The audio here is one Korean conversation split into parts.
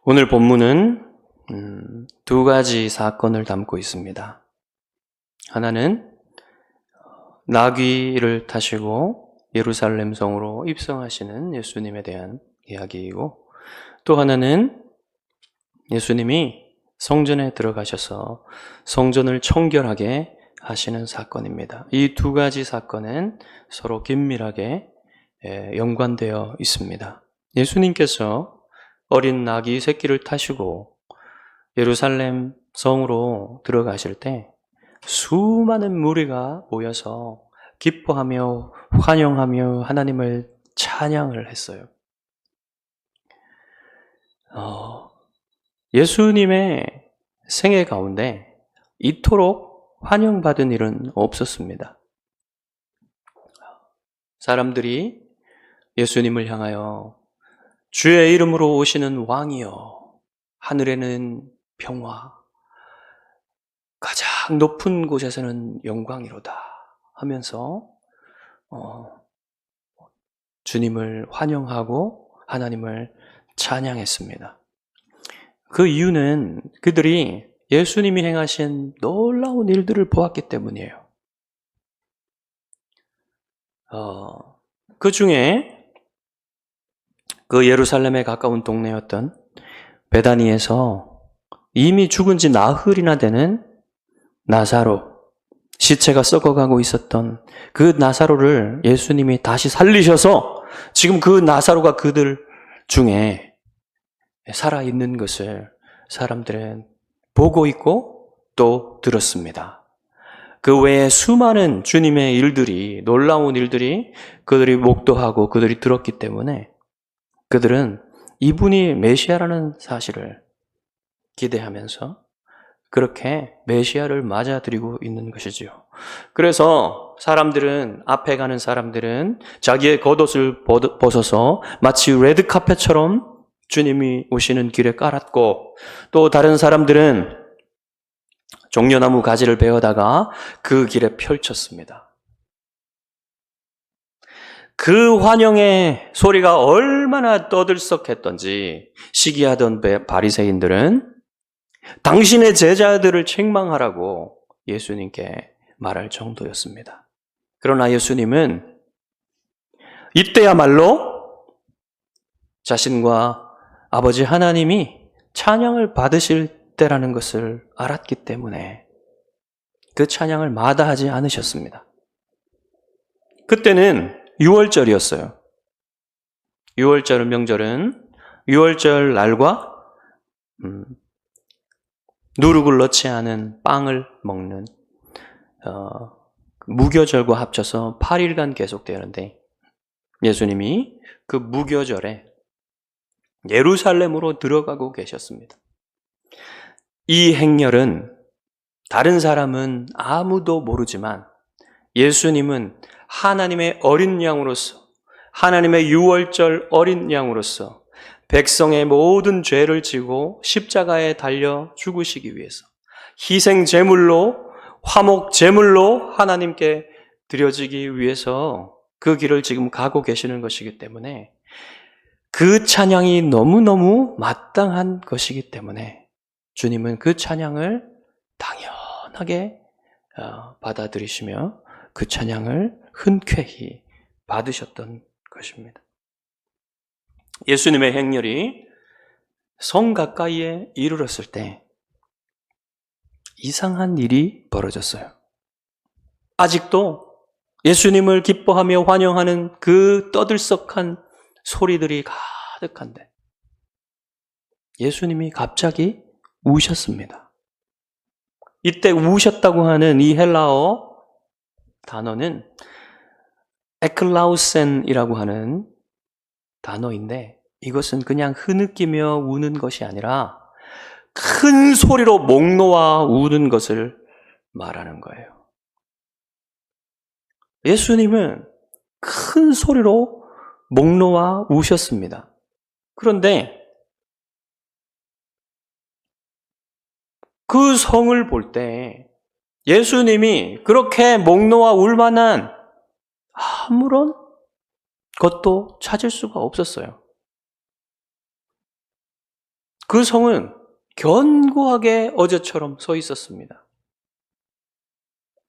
오늘 본문은 두 가지 사건을 담고 있습니다. 하나는 나귀를 타시고 예루살렘 성으로 입성하시는 예수님에 대한 이야기이고, 또 하나는 예수님이 성전에 들어가셔서 성전을 청결하게 하시는 사건입니다. 이 두 가지 사건은 서로 긴밀하게 연관되어 있습니다. 예수님께서 어린 나귀 새끼를 타시고 예루살렘 성으로 들어가실 때 수많은 무리가 모여서 기뻐하며 환영하며 하나님을 찬양을 했어요. 예수님의 생애 가운데 이토록 환영받은 일은 없었습니다. 사람들이 예수님을 향하여 주의 이름으로 오시는 왕이여, 하늘에는 평화, 가장 높은 곳에서는 영광이로다 하면서 주님을 환영하고 하나님을 찬양했습니다. 그 이유는 그들이 예수님이 행하신 놀라운 일들을 보았기 때문이에요. 그 중에 그 예루살렘에 가까운 동네였던 베다니에서 이미 죽은 지 나흘이나 되는 나사로, 시체가 썩어가고 있었던 그 나사로를 예수님이 다시 살리셔서 지금 그 나사로가 그들 중에 살아있는 것을 사람들은 보고 있고 또 들었습니다. 그 외에 수많은 주님의 일들이, 놀라운 일들이 그들이 목도하고 그들이 들었기 때문에 그들은 이분이 메시아라는 사실을 기대하면서 그렇게 메시아를 맞아들이고 있는 것이지요. 그래서 사람들은, 앞에 가는 사람들은 자기의 겉옷을 벗어서 마치 레드카펫처럼 주님이 오시는 길에 깔았고, 또 다른 사람들은 종려나무 가지를 베어다가 그 길에 펼쳤습니다. 그 환영의 소리가 얼마나 떠들썩했던지 시기하던 바리새인들은 당신의 제자들을 책망하라고 예수님께 말할 정도였습니다. 그러나 예수님은 이때야말로 자신과 아버지 하나님이 찬양을 받으실 때라는 것을 알았기 때문에 그 찬양을 마다하지 않으셨습니다. 그때는 6월절이었어요. 6월절 명절은 6월절 날과 누룩을 넣지 않은 빵을 먹는 무교절과 합쳐서 8일간 계속되는데, 예수님이 그 무교절에 예루살렘으로 들어가고 계셨습니다. 이 행렬은 다른 사람은 아무도 모르지만 예수님은 하나님의 어린 양으로서, 하나님의 6월절 어린 양으로서 백성의 모든 죄를 지고 십자가에 달려 죽으시기 위해서 희생 제물로, 화목 제물로 하나님께 드려지기 위해서 그 길을 지금 가고 계시는 것이기 때문에, 그 찬양이 너무너무 마땅한 것이기 때문에 주님은 그 찬양을 당연하게 받아들이시며 그 찬양을 흔쾌히 받으셨던 것입니다. 예수님의 행렬이 성 가까이에 이르렀을 때 이상한 일이 벌어졌어요. 아직도 예수님을 기뻐하며 환영하는 그 떠들썩한 소리들이 가득한데 예수님이 갑자기 우셨습니다. 이때 우셨다고 하는 이 헬라어 단어는 에클라우센이라고 하는 단어인데, 이것은 그냥 흐느끼며 우는 것이 아니라 큰 소리로 목 놓아 우는 것을 말하는 거예요. 예수님은 큰 소리로 목 놓아 우셨습니다. 그런데 그 성을 볼 때 예수님이 그렇게 목 놓아 울 만한 아무런 것도 찾을 수가 없었어요. 그 성은 견고하게 어제처럼 서 있었습니다.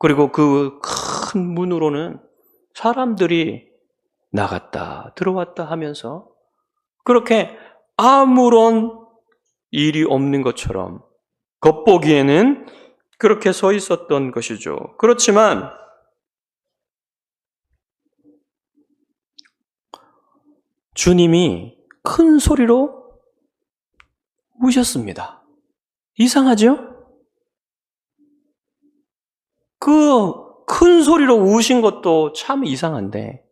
그리고 그 큰 문으로는 사람들이 나갔다 들어왔다 하면서 그렇게 아무런 일이 없는 것처럼 겉보기에는 그렇게 서 있었던 것이죠. 그렇지만 주님이 큰 소리로 우셨습니다. 이상하죠? 그 큰 소리로 우신 것도 참 이상한데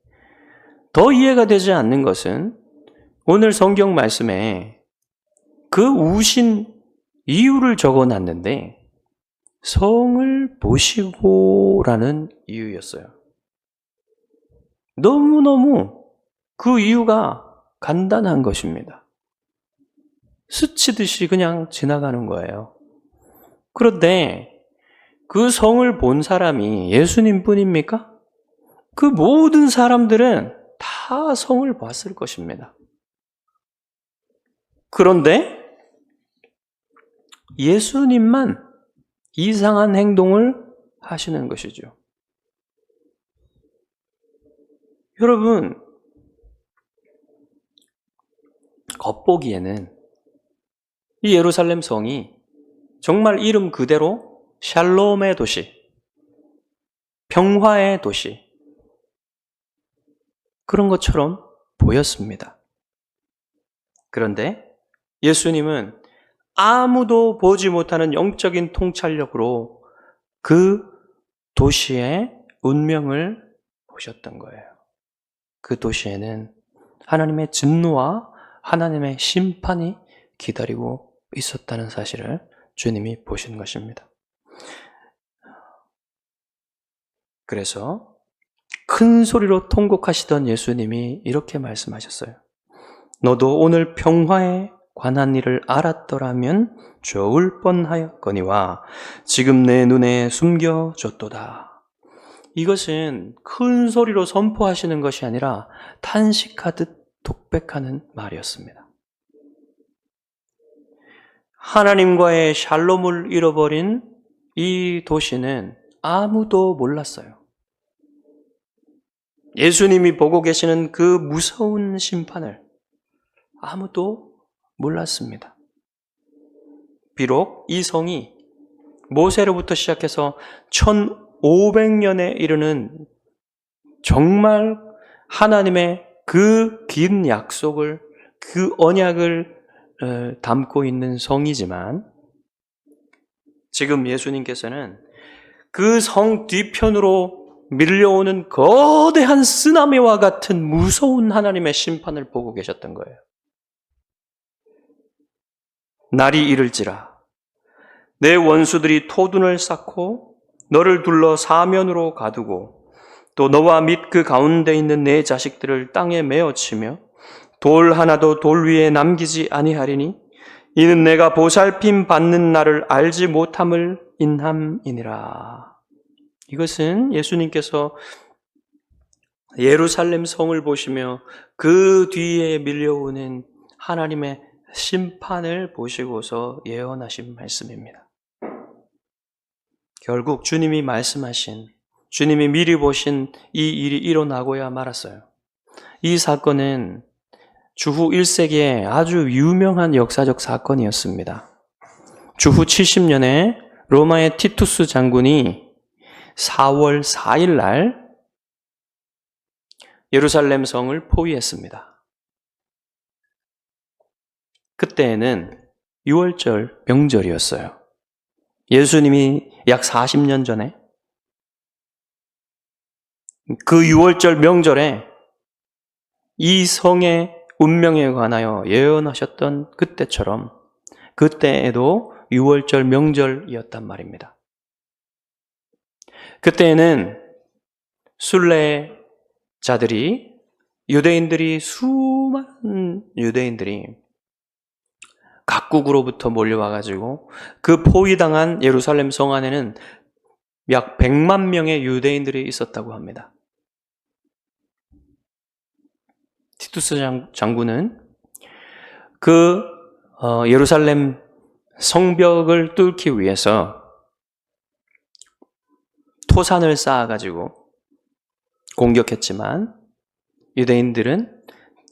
더 이해가 되지 않는 것은 오늘 성경 말씀에 그 우신 이유를 적어놨는데 성을 보시고라는 이유였어요. 너무너무 그 이유가 간단한 것입니다. 스치듯이 그냥 지나가는 거예요. 그런데 그 성을 본 사람이 예수님 뿐입니까? 그 모든 사람들은 다 성을 봤을 것입니다. 그런데 예수님만 이상한 행동을 하시는 것이죠. 여러분, 겉보기에는 이 예루살렘 성이 정말 이름 그대로 샬롬의 도시, 평화의 도시, 그런 것처럼 보였습니다. 그런데 예수님은 아무도 보지 못하는 영적인 통찰력으로 그 도시의 운명을 보셨던 거예요. 그 도시에는 하나님의 진노와 하나님의 심판이 기다리고 있었다는 사실을 주님이 보신 것입니다. 그래서 큰 소리로 통곡하시던 예수님이 이렇게 말씀하셨어요. 너도 오늘 평화에 관한 일을 알았더라면 좋을 뻔하였거니와 지금 내 눈에 숨겨졌도다. 이것은 큰 소리로 선포하시는 것이 아니라 탄식하듯 독백하는 말이었습니다. 하나님과의 샬롬을 잃어버린 이 도시는 아무도 몰랐어요. 예수님이 보고 계시는 그 무서운 심판을 아무도 몰랐습니다. 비록 이 성이 모세로부터 시작해서 1500년에 이르는 정말 하나님의 그 긴 약속을, 그 언약을 담고 있는 성이지만 지금 예수님께서는 그 성 뒤편으로 밀려오는 거대한 쓰나미와 같은 무서운 하나님의 심판을 보고 계셨던 거예요. 날이 이를지라 내 원수들이 토둔을 쌓고 너를 둘러 사면으로 가두고 또 너와 및 그 가운데 있는 내 자식들을 땅에 메어치며 돌 하나도 돌 위에 남기지 아니하리니 이는 내가 보살핌 받는 날을 알지 못함을 인함이니라. 이것은 예수님께서 예루살렘 성을 보시며 그 뒤에 밀려오는 하나님의 심판을 보시고서 예언하신 말씀입니다. 결국 주님이 말씀하신, 주님이 미리 보신 이 일이 일어나고야 말았어요. 이 사건은 주후 1세기에 아주 유명한 역사적 사건이었습니다. 주후 70년에 로마의 티투스 장군이 4월 4일 날 예루살렘 성을 포위했습니다. 그때에는 6월절 명절이었어요. 예수님이 약 40년 전에 그 6월절 명절에 이 성의 운명에 관하여 예언하셨던 그때처럼 그때에도 6월절 명절이었단 말입니다. 그때에는 순례자들이 수많은 유대인들이 각국으로부터 몰려와가지고 그 포위당한 예루살렘 성 안에는 약 100만 명의 유대인들이 있었다고 합니다. 티투스 장군은 그 예루살렘 성벽을 뚫기 위해서 토산을 쌓아가지고 공격했지만 유대인들은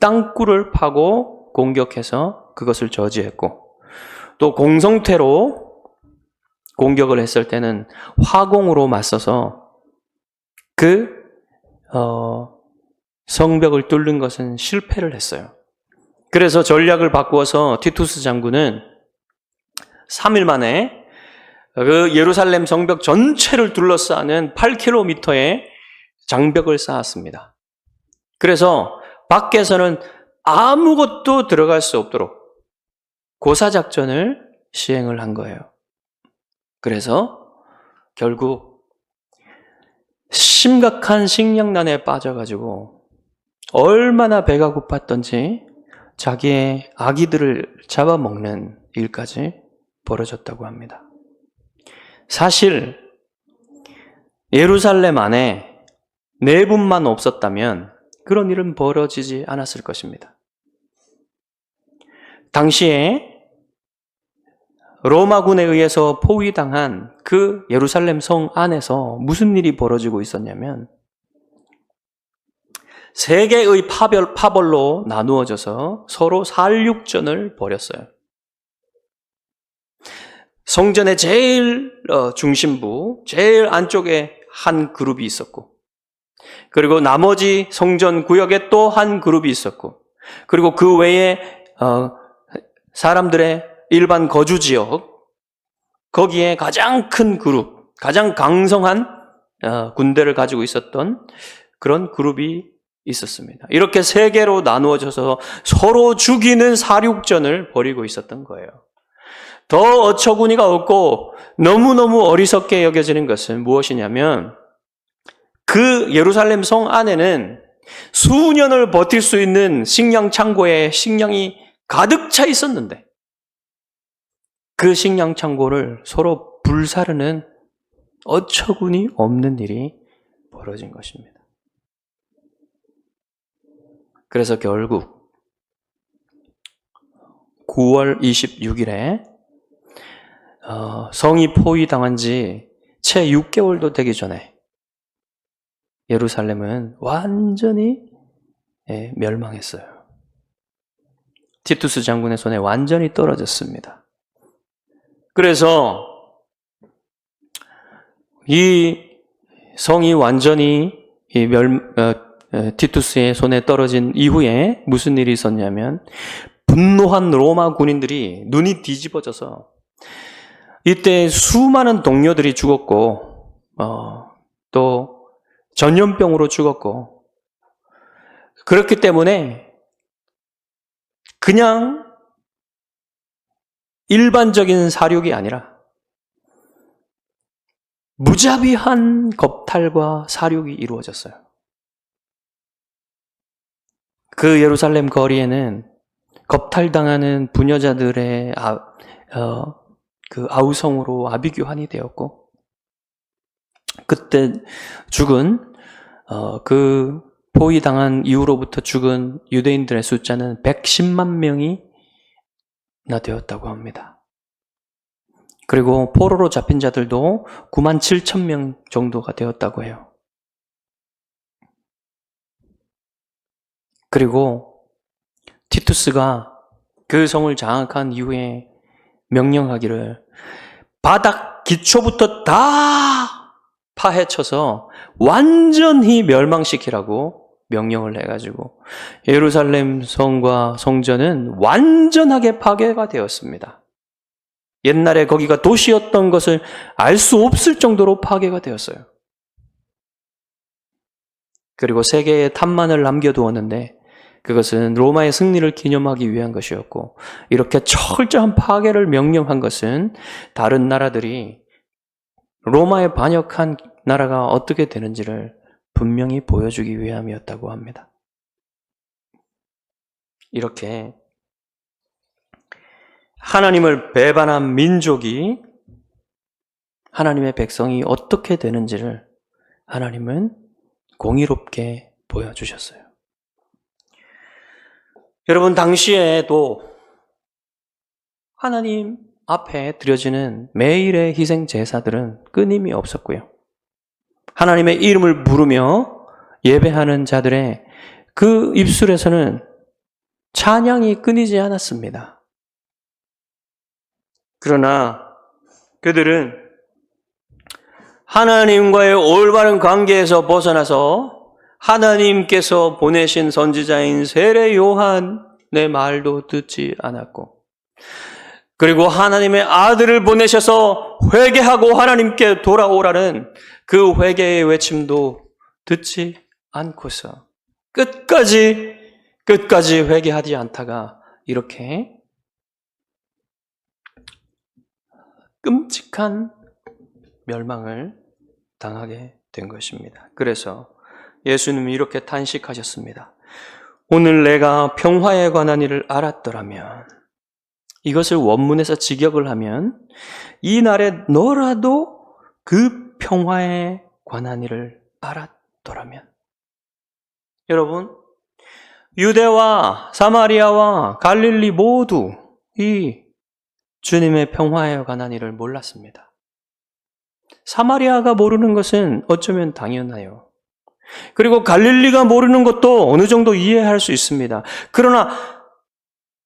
땅굴을 파고 공격해서 그것을 저지했고, 또 공성태로 공격을 했을 때는 화공으로 맞서서 그 성벽을 뚫는 것은 실패를 했어요. 그래서 전략을 바꾸어서 티투스 장군은 3일 만에 그 예루살렘 성벽 전체를 둘러싸는 8km의 장벽을 쌓았습니다. 그래서 밖에서는 아무것도 들어갈 수 없도록 고사작전을 시행을 한 거예요. 그래서 결국 심각한 식량난에 빠져가지고 얼마나 배가 고팠던지 자기의 아기들을 잡아먹는 일까지 벌어졌다고 합니다. 사실 예루살렘 안에 내분만 없었다면 그런 일은 벌어지지 않았을 것입니다. 당시에 로마군에 의해서 포위당한 그 예루살렘 성 안에서 무슨 일이 벌어지고 있었냐면, 세 개의 파벌로 나누어져서 서로 살육전을 벌였어요. 성전의 제일 중심부, 제일 안쪽에 한 그룹이 있었고, 그리고 나머지 성전 구역에 또 한 그룹이 있었고, 그리고 그 외에 사람들의 일반 거주 지역, 거기에 가장 큰 그룹, 가장 강성한 군대를 가지고 있었던 그런 그룹이 있었습니다. 이렇게 세 개로 나누어져서 서로 죽이는 살육전을 벌이고 있었던 거예요. 더 어처구니가 없고 너무너무 어리석게 여겨지는 것은 무엇이냐면, 그 예루살렘 성 안에는 수년을 버틸 수 있는 식량 창고에 식량이 가득 차 있었는데 그 식량 창고를 서로 불사르는 어처구니 없는 일이 벌어진 것입니다. 그래서 결국 9월 26일에 성이 포위당한 지 채 6개월도 되기 전에 예루살렘은 완전히 멸망했어요. 티투스 장군의 손에 완전히 떨어졌습니다. 그래서 이 성이 완전히 티투스의 손에 떨어진 이후에 무슨 일이 있었냐면, 분노한 로마 군인들이 눈이 뒤집어져서 이때 수많은 동료들이 죽었고, 또 전염병으로 죽었고, 그렇기 때문에 그냥 일반적인 사륙이 아니라 무자비한 겁탈과 사륙이 이루어졌어요. 그 예루살렘 거리에는 겁탈당하는 부녀자들의 그 아우성으로 아비규환이 되었고, 그때 죽은 그 포위당한 이후로부터 죽은 유대인들의 숫자는 110만 명이나 되었다고 합니다. 그리고 포로로 잡힌 자들도 9만 7천 명 정도가 되었다고 해요. 그리고 티투스가 그 성을 장악한 이후에 명령하기를 바닥 기초부터 다 파헤쳐서 완전히 멸망시키라고 명령을 해가지고 예루살렘 성과 성전은 완전하게 파괴가 되었습니다. 옛날에 거기가 도시였던 것을 알 수 없을 정도로 파괴가 되었어요. 그리고 세 개의 탑만을 남겨두었는데 그것은 로마의 승리를 기념하기 위한 것이었고, 이렇게 철저한 파괴를 명령한 것은 다른 나라들이 로마에 반역한 나라가 어떻게 되는지를 분명히 보여주기 위함이었다고 합니다. 이렇게 하나님을 배반한 민족이, 하나님의 백성이 어떻게 되는지를 하나님은 공의롭게 보여주셨어요. 여러분, 당시에도 하나님 앞에 드려지는 매일의 희생 제사들은 끊임이 없었고요. 하나님의 이름을 부르며 예배하는 자들의 그 입술에서는 찬양이 끊이지 않았습니다. 그러나 그들은 하나님과의 올바른 관계에서 벗어나서 하나님께서 보내신 선지자인 세례 요한의 말도 듣지 않았고, 그리고 하나님의 아들을 보내셔서 회개하고 하나님께 돌아오라는 그 회개의 외침도 듣지 않고서 끝까지 회개하지 않다가 이렇게 끔찍한 멸망을 당하게 된 것입니다. 그래서 예수님이 이렇게 탄식하셨습니다. 오늘 내가 평화에 관한 일을 알았더라면, 이것을 원문에서 직역을 하면 이날에 너라도 그 평화에 관한 일을 알았더라면. 여러분, 유대와 사마리아와 갈릴리 모두 이 주님의 평화에 관한 일을 몰랐습니다. 사마리아가 모르는 것은 어쩌면 당연해요. 그리고 갈릴리가 모르는 것도 어느 정도 이해할 수 있습니다. 그러나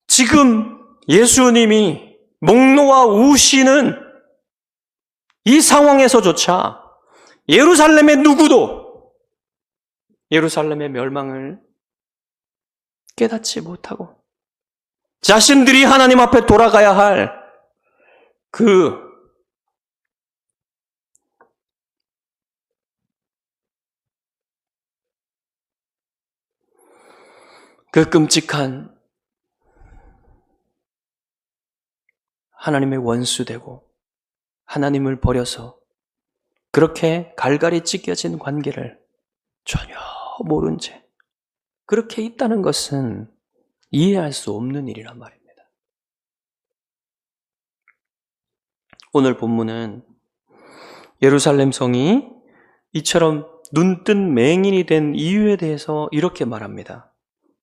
지금 예수님이 목노아 우시는 이 상황에서조차 예루살렘의 누구도 예루살렘의 멸망을 깨닫지 못하고 자신들이 하나님 앞에 돌아가야 할 그 끔찍한 하나님의 원수되고 하나님을 버려서 그렇게 갈갈이 찢겨진 관계를 전혀 모른 채 그렇게 있다는 것은 이해할 수 없는 일이란 말입니다. 오늘 본문은 예루살렘 성이 이처럼 눈뜬 맹인이 된 이유에 대해서 이렇게 말합니다.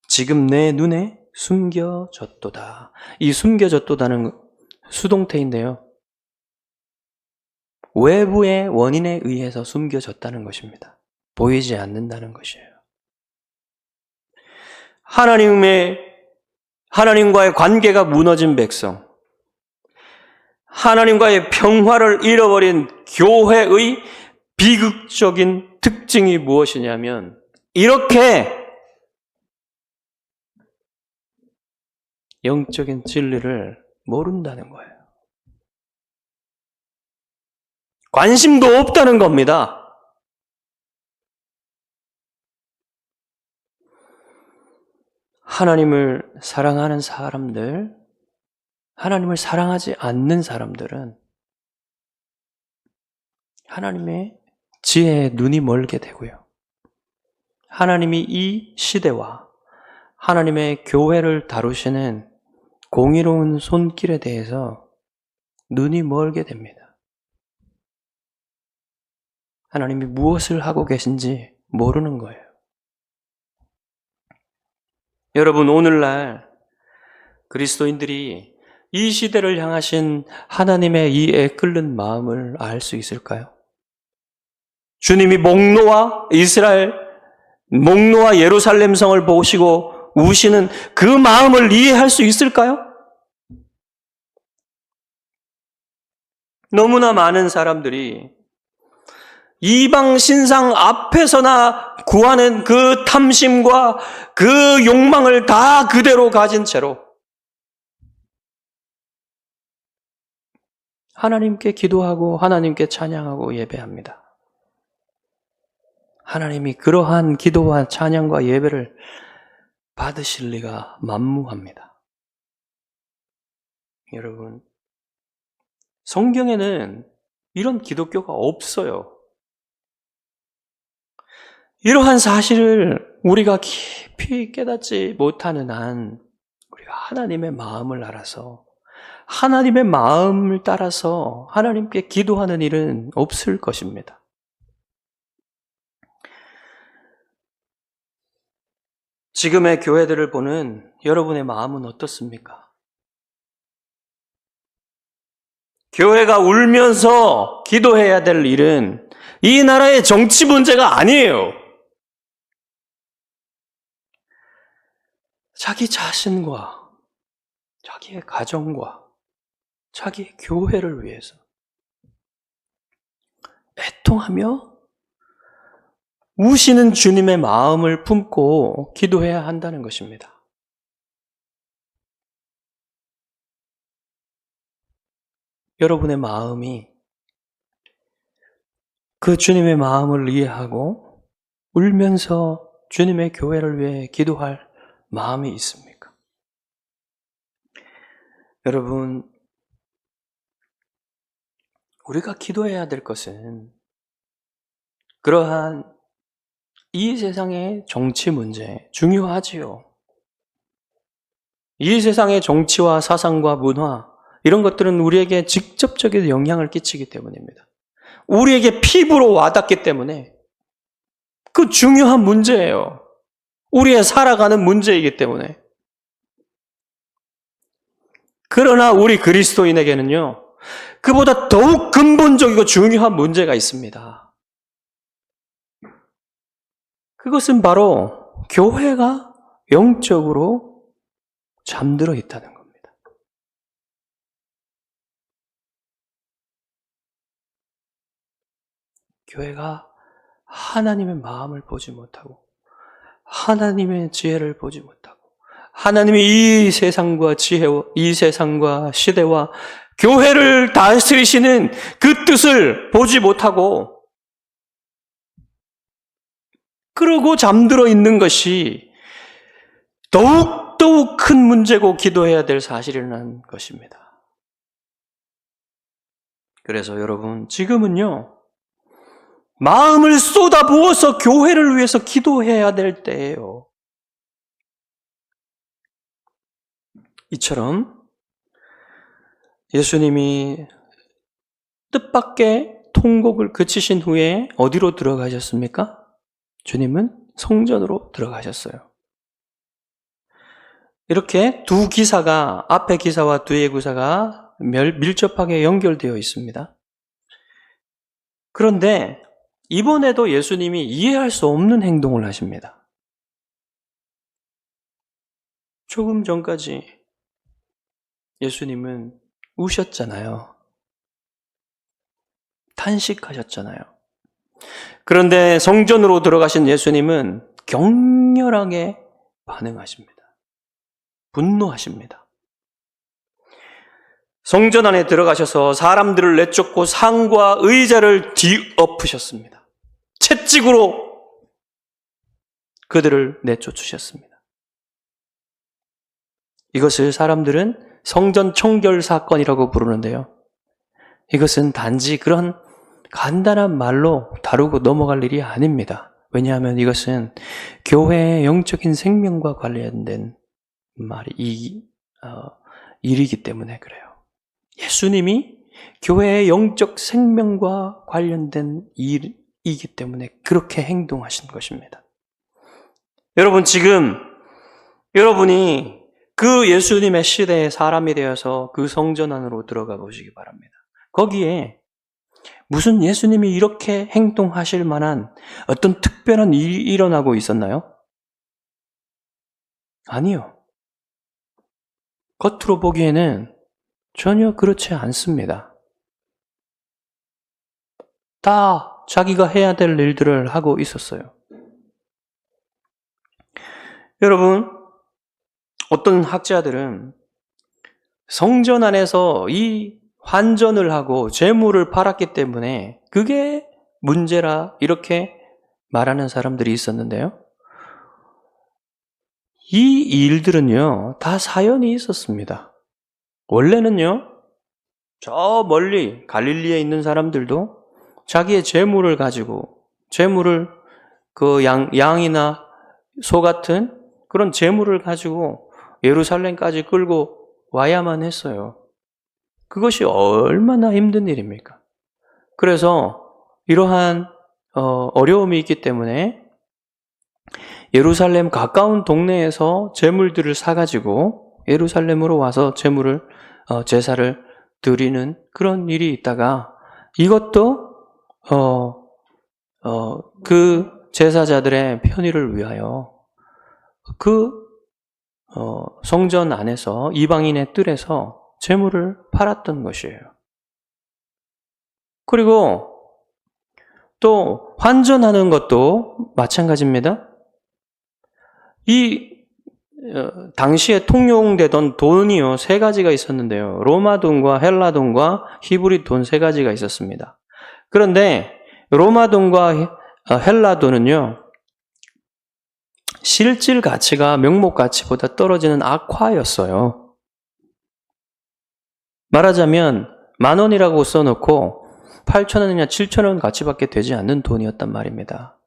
지금 내 눈에 숨겨졌도다. 이 숨겨졌도다는 수동태인데요. 외부의 원인에 의해서 숨겨졌다는 것입니다. 보이지 않는다는 것이에요. 하나님과의 관계가 무너진 백성, 하나님과의 평화를 잃어버린 교회의 비극적인 특징이 무엇이냐면 이렇게 영적인 진리를 모른다는 거예요. 관심도 없다는 겁니다. 하나님을 사랑하는 사람들, 하나님을 사랑하지 않는 사람들은 하나님의 지혜에 눈이 멀게 되고요. 하나님이 이 시대와 하나님의 교회를 다루시는 공의로운 손길에 대해서 눈이 멀게 됩니다. 하나님이 무엇을 하고 계신지 모르는 거예요. 여러분, 오늘날 그리스도인들이 이 시대를 향하신 하나님의 이 애끓는 마음을 알 수 있을까요? 주님이 목노아 예루살렘 성을 보시고 우시는 그 마음을 이해할 수 있을까요? 너무나 많은 사람들이 이방 신상 앞에서나 구하는 그 탐심과 그 욕망을 다 그대로 가진 채로 하나님께 기도하고 하나님께 찬양하고 예배합니다. 하나님이 그러한 기도와 찬양과 예배를 받으실 리가 만무합니다. 여러분, 성경에는 이런 기독교가 없어요. 이러한 사실을 우리가 깊이 깨닫지 못하는 한 우리가 하나님의 마음을 알아서 하나님의 마음을 따라서 하나님께 기도하는 일은 없을 것입니다. 지금의 교회들을 보는 여러분의 마음은 어떻습니까? 교회가 울면서 기도해야 될 일은 이 나라의 정치 문제가 아니에요. 자기 자신과 자기의 가정과 자기의 교회를 위해서 애통하며 우시는 주님의 마음을 품고 기도해야 한다는 것입니다. 여러분의 마음이 그 주님의 마음을 이해하고 울면서 주님의 교회를 위해 기도할 마음이 있습니까? 여러분, 우리가 기도해야 될 것은 그러한 이 세상의 정치 문제 중요하지요. 이 세상의 정치와 사상과 문화 이런 것들은 우리에게 직접적인 영향을 끼치기 때문입니다. 우리에게 피부로 와닿기 때문에 그 중요한 문제예요. 우리의 살아가는 문제이기 때문에. 그러나 우리 그리스도인에게는요, 그보다 더욱 근본적이고 중요한 문제가 있습니다. 그것은 바로 교회가 영적으로 잠들어 있다는 겁니다. 교회가 하나님의 마음을 보지 못하고 하나님의 지혜를 보지 못하고 하나님이 이 세상과 지혜와 이 세상과 시대와 교회를 다스리시는 그 뜻을 보지 못하고 그러고 잠들어 있는 것이 더욱 큰 문제고 기도해야 될 사실이라는 것입니다. 그래서 여러분, 지금은요, 마음을 쏟아부어서 교회를 위해서 기도해야 될 때예요. 이처럼 예수님이 뜻밖의 통곡을 그치신 후에 어디로 들어가셨습니까? 주님은 성전으로 들어가셨어요. 이렇게 두 기사가, 앞의 기사와 뒤의 기사가 밀접하게 연결되어 있습니다. 그런데 이번에도 예수님이 이해할 수 없는 행동을 하십니다. 조금 전까지 예수님은 우셨잖아요. 탄식하셨잖아요. 그런데 성전으로 들어가신 예수님은 격렬하게 반응하십니다. 분노하십니다. 성전 안에 들어가셔서 사람들을 내쫓고 상과 의자를 뒤엎으셨습니다. 채찍으로 그들을 내쫓으셨습니다. 이것을 사람들은 성전 청결 사건이라고 부르는데요. 이것은 단지 그런 간단한 말로 다루고 넘어갈 일이 아닙니다. 왜냐하면 이것은 교회의 영적인 생명과 관련된 일이기 때문에 그래요. 예수님이 교회의 영적 생명과 관련된 일이기 때문에 그렇게 행동하신 것입니다. 여러분, 지금 여러분이 그 예수님의 시대의 사람이 되어서 그 성전 안으로 들어가 보시기 바랍니다. 거기에 무슨 예수님이 이렇게 행동하실 만한 어떤 특별한 일이 일어나고 있었나요? 아니요. 겉으로 보기에는 전혀 그렇지 않습니다. 다 자기가 해야 될 일들을 하고 있었어요. 여러분, 어떤 학자들은 성전 안에서 이 환전을 하고 재물을 팔았기 때문에 그게 문제라 이렇게 말하는 사람들이 있었는데요. 이 일들은요, 다 사연이 있었습니다. 원래는요, 저 멀리 갈릴리에 있는 사람들도 자기의 재물을 가지고, 재물을 그 양이나 소 같은 그런 재물을 가지고 예루살렘까지 끌고 와야만 했어요. 그것이 얼마나 힘든 일입니까? 그래서 이러한 어려움이 있기 때문에 예루살렘 가까운 동네에서 재물들을 사가지고 예루살렘으로 와서 제사를 드리는 그런 일이 있다가 이것도 그 제사자들의 편의를 위하여 그 성전 안에서 이방인의 뜰에서 재물을 팔았던 것이에요. 그리고 또 환전하는 것도 마찬가지입니다. 이 당시에 통용되던 돈이요 3가지가 있었는데요. 로마 돈과 헬라 돈과 히브리 돈 3가지가 있었습니다. 그런데 로마 돈과 헬라 돈은요 실질 가치가 명목 가치보다 떨어지는 악화였어요. 말하자면 10,000원이라고 써놓고 8,000원이나 7,000원 가치밖에 되지 않는 돈이었단 말입니다.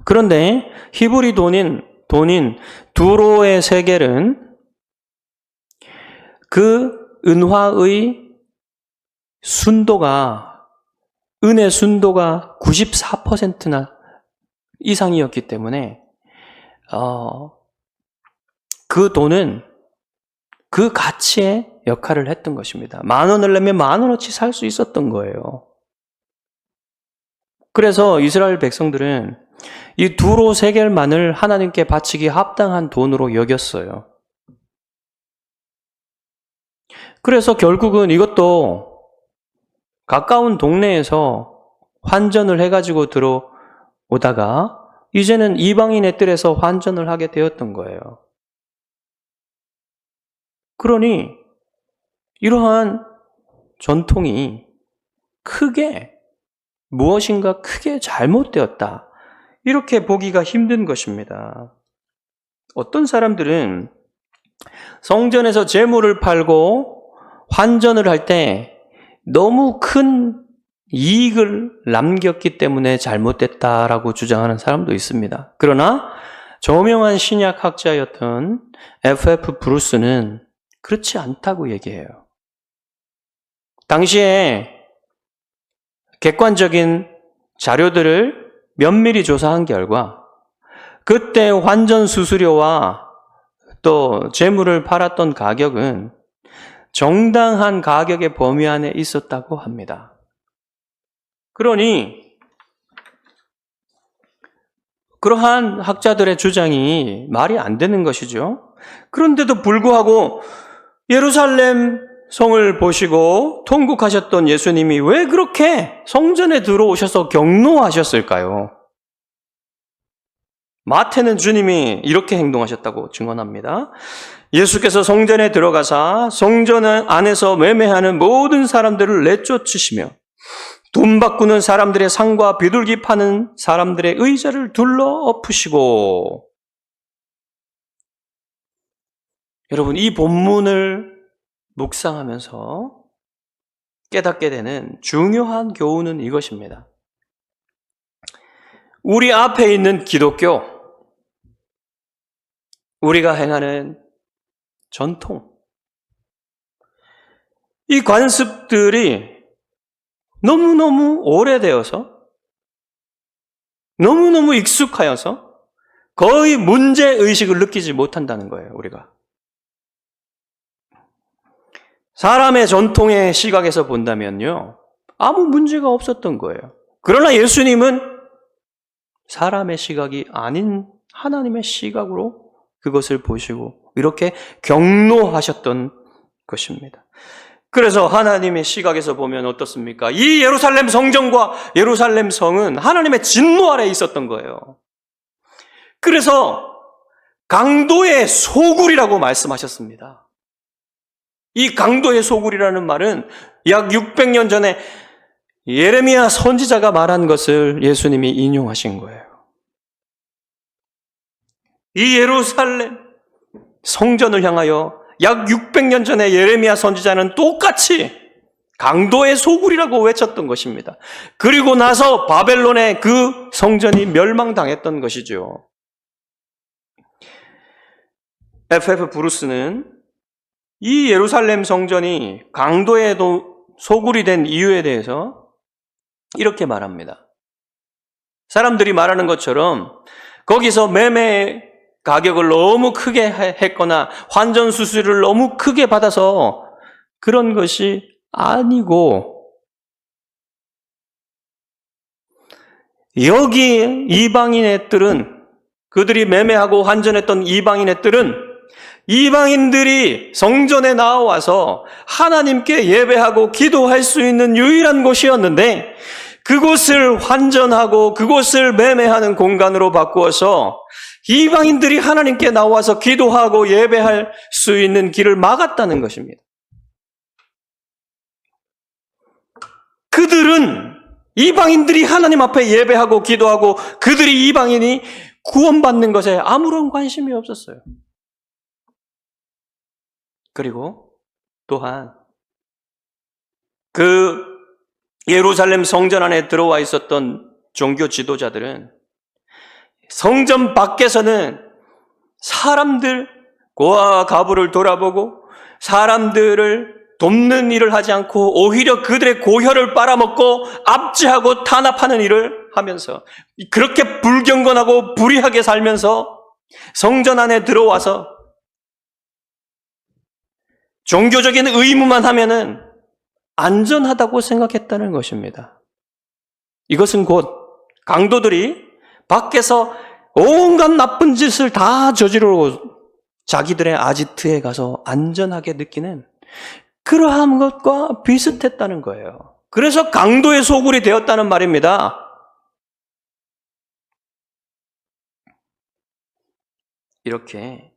그런데 히브리 돈인 두로의 세겔은 그 은화의 순도가 은의 순도가 94%나 이상이었기 때문에 그 돈은 그 가치의 역할을 했던 것입니다. 10,000원을 내면 10,000원어치 살 수 있었던 거예요. 그래서 이스라엘 백성들은 이 두로 세겔만을 하나님께 바치기 합당한 돈으로 여겼어요. 그래서 결국은 이것도 가까운 동네에서 환전을 해가지고 들어오다가 이제는 이방인의 뜰에서 환전을 하게 되었던 거예요. 그러니 이러한 전통이 무엇인가 크게 잘못되었다. 이렇게 보기가 힘든 것입니다. 어떤 사람들은 성전에서 재물을 팔고 환전을 할 때 너무 큰 이익을 남겼기 때문에 잘못됐다라고 주장하는 사람도 있습니다. 그러나 저명한 신약학자였던 F.F. 브루스는 그렇지 않다고 얘기해요. 당시에 객관적인 자료들을 면밀히 조사한 결과 그때 환전 수수료와 또 재물을 팔았던 가격은 정당한 가격의 범위 안에 있었다고 합니다. 그러니 그러한 학자들의 주장이 말이 안 되는 것이죠. 그런데도 불구하고 예루살렘 성을 보시고 통곡하셨던 예수님이 왜 그렇게 성전에 들어오셔서 경노하셨을까요? 마태는 주님이 이렇게 행동하셨다고 증언합니다. 예수께서 성전에 들어가사 성전 안에서 매매하는 모든 사람들을 내쫓으시며 돈 바꾸는 사람들의 상과 비둘기 파는 사람들의 의자를 둘러 엎으시고. 여러분, 이 본문을 묵상하면서 깨닫게 되는 중요한 교훈은 이것입니다. 우리 앞에 있는 기독교, 우리가 행하는 전통, 이 관습들이 너무너무 오래되어서 너무너무 익숙하여서 거의 문제의식을 느끼지 못한다는 거예요, 우리가. 사람의 전통의 시각에서 본다면요, 아무 문제가 없었던 거예요. 그러나 예수님은 사람의 시각이 아닌 하나님의 시각으로 그것을 보시고 이렇게 경노하셨던 것입니다. 그래서 하나님의 시각에서 보면 어떻습니까? 이 예루살렘 성전과 예루살렘 성은 하나님의 진노 아래에 있었던 거예요. 그래서 강도의 소굴이라고 말씀하셨습니다. 이 강도의 소굴이라는 말은 약 600년 전에 예레미야 선지자가 말한 것을 예수님이 인용하신 거예요. 이 예루살렘 성전을 향하여 약 600년 전에 예레미야 선지자는 똑같이 강도의 소굴이라고 외쳤던 것입니다. 그리고 나서 바벨론의 그 성전이 멸망당했던 것이죠. F.F. 브루스는 이 예루살렘 성전이 강도의 소굴이 된 이유에 대해서 이렇게 말합니다. 사람들이 말하는 것처럼 거기서 매매 가격을 너무 크게 했거나 환전 수수료를 너무 크게 받아서 그런 것이 아니고 여기 이방인의 뜰은 그들이 매매하고 환전했던 이방인의 뜰은 이방인들이 성전에 나와서 하나님께 예배하고 기도할 수 있는 유일한 곳이었는데 그곳을 환전하고 그곳을 매매하는 공간으로 바꾸어서 이방인들이 하나님께 나와서 기도하고 예배할 수 있는 길을 막았다는 것입니다. 그들은 이방인들이 하나님 앞에 예배하고 기도하고 그들이 이방인이 구원받는 것에 아무런 관심이 없었어요. 그리고 또한 그 예루살렘 성전 안에 들어와 있었던 종교 지도자들은 성전 밖에서는 사람들 고아와 가부를 돌아보고 사람들을 돕는 일을 하지 않고 오히려 그들의 고혈을 빨아먹고 압제하고 탄압하는 일을 하면서 그렇게 불경건하고 불의하게 살면서 성전 안에 들어와서 종교적인 의무만 하면은 안전하다고 생각했다는 것입니다. 이것은 곧 강도들이 밖에서 온갖 나쁜 짓을 다 저지르고 자기들의 아지트에 가서 안전하게 느끼는 그러한 것과 비슷했다는 거예요. 그래서 강도의 소굴이 되었다는 말입니다. 이렇게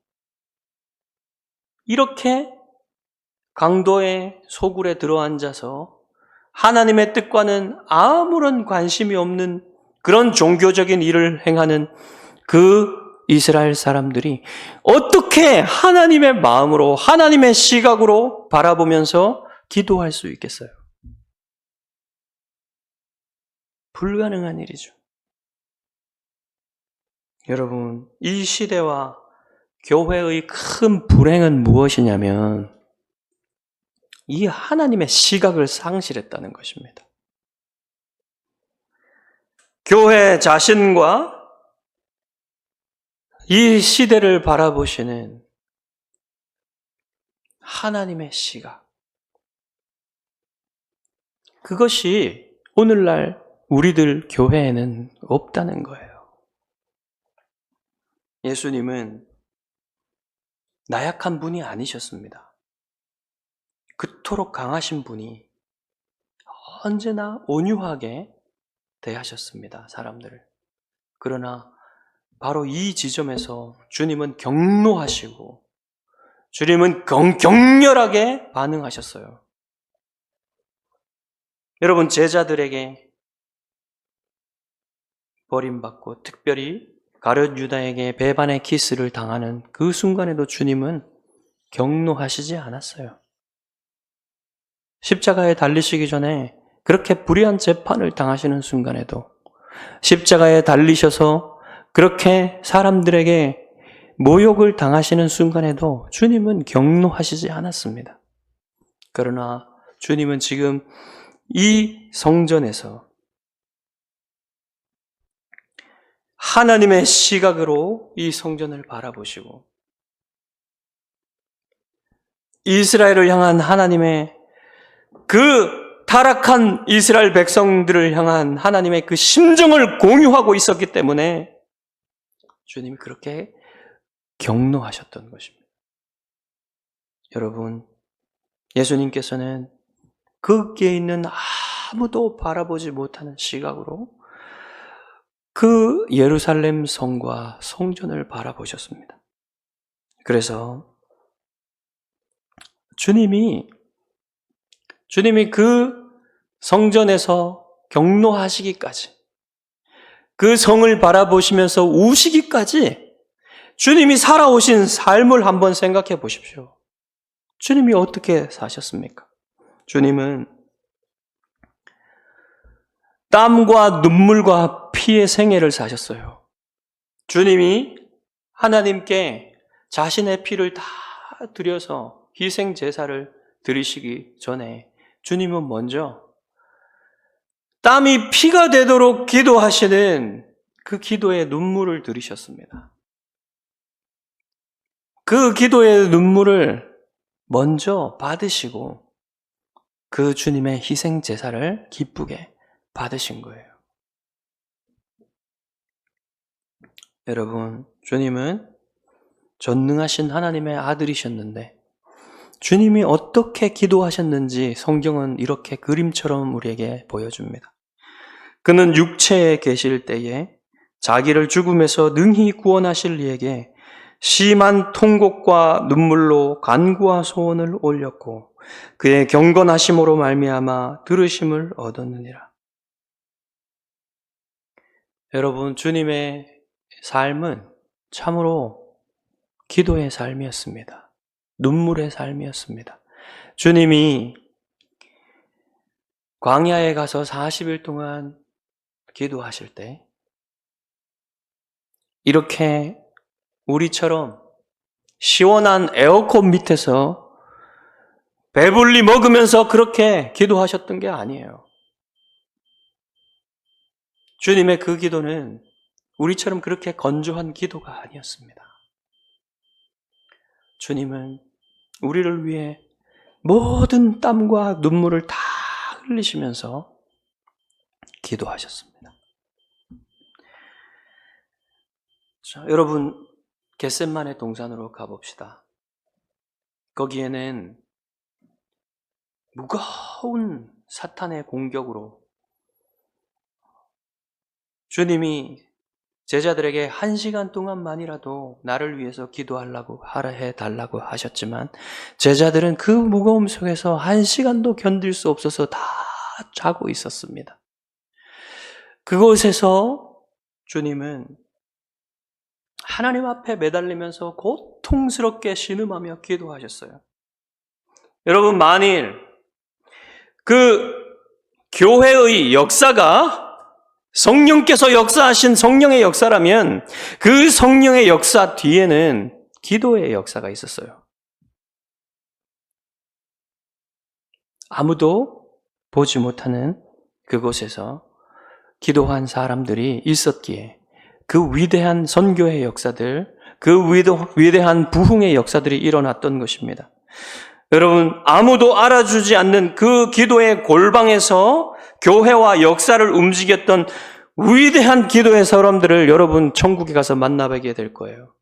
강도의 소굴에 들어앉아서 하나님의 뜻과는 아무런 관심이 없는 그런 종교적인 일을 행하는 그 이스라엘 사람들이 어떻게 하나님의 마음으로 하나님의 시각으로 바라보면서 기도할 수 있겠어요? 불가능한 일이죠. 여러분, 이 시대와 교회의 큰 불행은 무엇이냐면 이 하나님의 시각을 상실했다는 것입니다. 교회 자신과 이 시대를 바라보시는 하나님의 시각. 그것이 오늘날 우리들 교회에는 없다는 거예요. 예수님은 나약한 분이 아니셨습니다. 그토록 강하신 분이 언제나 온유하게 대하셨습니다, 사람들을. 그러나 바로 이 지점에서 주님은 경노하시고 주님은 격렬하게 반응하셨어요. 여러분, 제자들에게 버림받고 특별히 가룟 유다에게 배반의 키스를 당하는 그 순간에도 주님은 경노하시지 않았어요. 십자가에 달리시기 전에 그렇게 불의한 재판을 당하시는 순간에도 십자가에 달리셔서 그렇게 사람들에게 모욕을 당하시는 순간에도 주님은 경노하시지 않았습니다. 그러나 주님은 지금 이 성전에서 하나님의 시각으로 이 성전을 바라보시고 이스라엘을 향한 하나님의 그 타락한 이스라엘 백성들을 향한 하나님의 그 심정을 공유하고 있었기 때문에 주님이 그렇게 경노하셨던 것입니다. 여러분, 예수님께서는 거기에 있는 아무도 바라보지 못하는 시각으로 그 예루살렘 성과 성전을 바라보셨습니다. 그래서 주님이 그 성전에서 경노하시기까지, 그 성을 바라보시면서 우시기까지 주님이 살아오신 삶을 한번 생각해 보십시오. 주님이 어떻게 사셨습니까? 주님은 땀과 눈물과 피의 생애를 사셨어요. 주님이 하나님께 자신의 피를 다 드려서 희생 제사를 드리시기 전에 주님은 먼저 땀이 피가 되도록 기도하시는 그 기도에 눈물을 들이셨습니다. 그 기도의 눈물을 먼저 받으시고 그 주님의 희생 제사를 기쁘게 받으신 거예요. 여러분, 주님은 전능하신 하나님의 아들이셨는데 주님이 어떻게 기도하셨는지 성경은 이렇게 그림처럼 우리에게 보여줍니다. 그는 육체에 계실 때에 자기를 죽음에서 능히 구원하실 이에게 심한 통곡과 눈물로 간구와 소원을 올렸고 그의 경건하심으로 말미암아 들으심을 얻었느니라. 여러분, 주님의 삶은 참으로 기도의 삶이었습니다. 눈물의 삶이었습니다. 주님이 광야에 가서 40일 동안 기도하실 때 이렇게 우리처럼 시원한 에어컨 밑에서 배불리 먹으면서 그렇게 기도하셨던 게 아니에요. 주님의 그 기도는 우리처럼 그렇게 건조한 기도가 아니었습니다. 주님은 우리를 위해 모든 땀과 눈물을 다 흘리시면서 기도하셨습니다. 자, 여러분, 겟셋만의 동산으로 가봅시다. 거기에는 무거운 사탄의 공격으로 주님이 제자들에게 1시간 동안만이라도 나를 위해서 기도하라고 해달라고 하셨지만 제자들은 그 무거움 속에서 1시간도 견딜 수 없어서 다 자고 있었습니다. 그곳에서 주님은 하나님 앞에 매달리면서 고통스럽게 신음하며 기도하셨어요. 여러분, 만일 그 교회의 역사가 성령께서 역사하신 성령의 역사라면 그 성령의 역사 뒤에는 기도의 역사가 있었어요. 아무도 보지 못하는 그곳에서 기도한 사람들이 있었기에 그 위대한 선교의 역사들, 그 위대한 부흥의 역사들이 일어났던 것입니다. 여러분, 아무도 알아주지 않는 그 기도의 골방에서 교회와 역사를 움직였던 위대한 기도의 사람들을 여러분 천국에 가서 만나뵙게 될 거예요.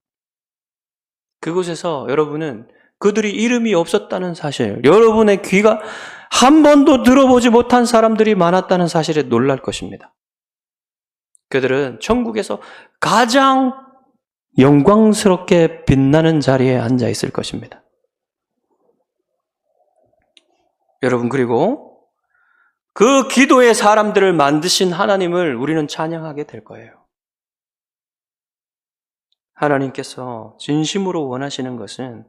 그곳에서 여러분은 그들이 이름이 없었다는 사실, 여러분의 귀가 한 번도 들어보지 못한 사람들이 많았다는 사실에 놀랄 것입니다. 그들은 천국에서 가장 영광스럽게 빛나는 자리에 앉아 있을 것입니다. 여러분, 그리고 그 기도의 사람들을 만드신 하나님을 우리는 찬양하게 될 거예요. 하나님께서 진심으로 원하시는 것은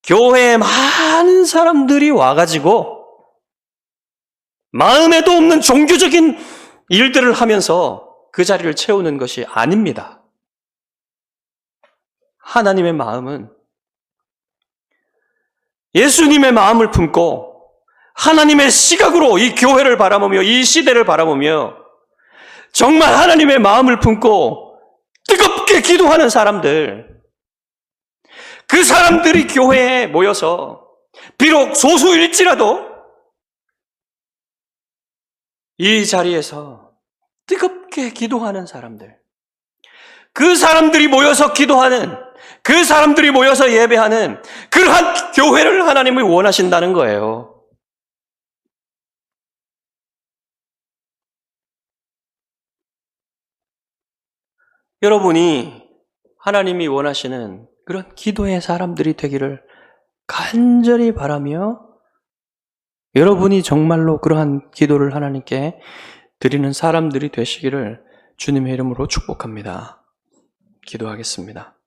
교회에 많은 사람들이 와가지고 마음에도 없는 종교적인 일들을 하면서 그 자리를 채우는 것이 아닙니다. 하나님의 마음은 예수님의 마음을 품고 하나님의 시각으로 이 교회를 바라보며 이 시대를 바라보며 정말 하나님의 마음을 품고 뜨겁게 기도하는 사람들, 그 사람들이 교회에 모여서 비록 소수일지라도 이 자리에서 뜨겁게 기도하는 사람들, 그 사람들이 모여서 기도하는, 그 사람들이 모여서 예배하는 그러한 교회를 하나님이 원하신다는 거예요. 여러분이 하나님이 원하시는 그런 기도의 사람들이 되기를 간절히 바라며 여러분이 정말로 그러한 기도를 하나님께 드리는 사람들이 되시기를 주님의 이름으로 축복합니다. 기도하겠습니다.